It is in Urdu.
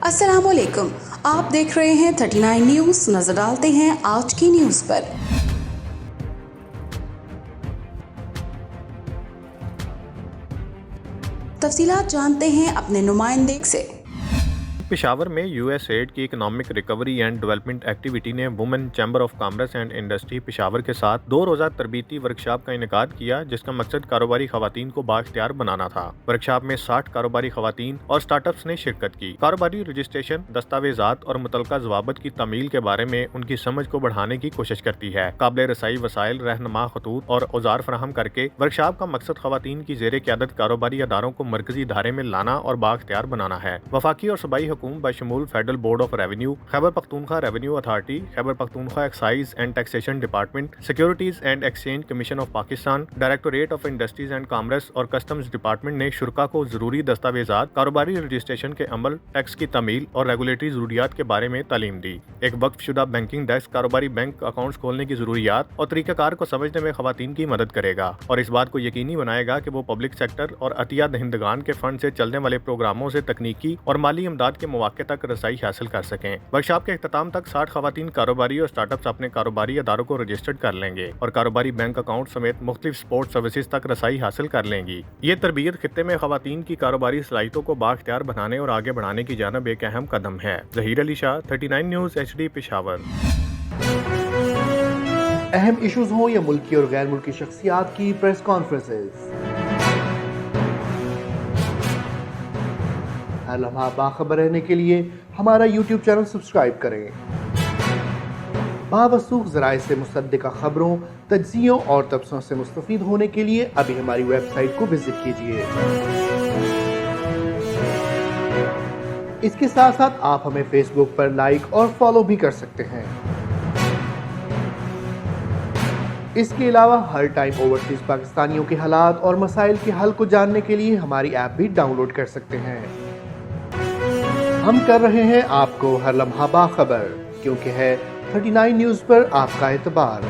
السلام علیکم، آپ دیکھ رہے ہیں 39 نیوز۔ نظر ڈالتے ہیں آج کی نیوز پر۔ تفصیلات جانتے ہیں اپنے نمائندے سے۔ پشاور میں یو ایس ایڈ کی economic recovery and development activity نے women chamber of commerce and industry Peshawar کے ساتھ 2 روزہ تربیتی ورکشاپ کا انعقاد کیا، جس کا مقصد کاروباری خواتین کو بااختیار بنانا تھا۔ ورکشاپ میں 60 کاروباری خواتین اور سٹارٹ اپس نے شرکت کی۔ کاروباری رجسٹریشن، دستاویزات اور متعلقہ ضوابط کی تعمیل کے بارے میں ان کی سمجھ کو بڑھانے کی کوشش کرتی ہے۔ قابل رسائی وسائل، رہنما خطوط اور اوزار فراہم کر کے ورکشاپ کا مقصد خواتین کی زیر قیادت کاروباری اداروں کو مرکزی ادارے میں لانا اور بااختیار بنانا ہے۔ وفاقی اور صوبائی حکومت بشمول federal board of revenue, Khyber Pakhtunkhwa revenue authority, Khyber Pakhtunkhwa excise and taxation department, securities and exchange commission of Pakistan, directorate of industries and commerce اور کسٹمز ڈپارٹمنٹ نے شرکاء کو ضروری دستاویزات، کاروباری رجسٹریشن کے عمل، ٹیکس کی تعمیل اور ریگولیٹری ضروریات کے بارے میں تعلیم دی۔ ایک وقف شدہ بینکنگ ڈیسک کاروباری بینک اکاؤنٹس کھولنے کی ضروریات اور طریقہ کار کو سمجھنے میں خواتین کی مدد کرے گا اور اس بات کو یقینی بنائے گا کہ وہ پبلک سیکٹر اور عطیہ دہندگان کے فنڈ سے چلنے والے پروگراموں سے تکنیکی اور مالی امداد کے مواقع تک رسائی حاصل کر سکیں۔ ورکشاپ کے اختتام تک 60 خواتین کاروباری اور سٹارٹ اپس اپنے کاروباری اداروں کو رجسٹرڈ کر لیں گے اور کاروباری بینک اکاؤنٹ سمیت مختلف سپورٹ سروسز تک رسائی حاصل کر لیں گی۔ یہ تربیت خطے میں خواتین کی کاروباری صلاحیتوں کو بااختیار بنانے اور آگے بڑھانے کی جانب ایک اہم قدم ہے۔ Zaheer Ali Shah, 39 news HD Peshawar. اہم ایشوز ہوں یا ملکی اور غیر ملکی شخصیات کی پریس کانفرنسز، ہر لمحہ باخبر رہنے کے لیے ہمارا یوٹیوب چینل سبسکرائب کریں۔ باوثوق ذرائع سے مصدقہ خبروں، تجزیوں اور تبصروں سے مستفید ہونے کے لیے ابھی ہماری ویب سائٹ کو وزٹ کیجیے۔ اس کے ساتھ ساتھ آپ ہمیں فیس بک پر لائک اور فالو بھی کر سکتے ہیں۔ اس کے علاوہ ہر ٹائم اوورسیز پاکستانیوں کے حالات اور مسائل کے حل کو جاننے کے لیے ہماری ایپ بھی ڈاؤن لوڈ کر سکتے ہیں۔ ہم کر رہے ہیں آپ کو ہر لمحہ باخبر، کیونکہ ہے 39 نیوز پر آپ کا اعتبار۔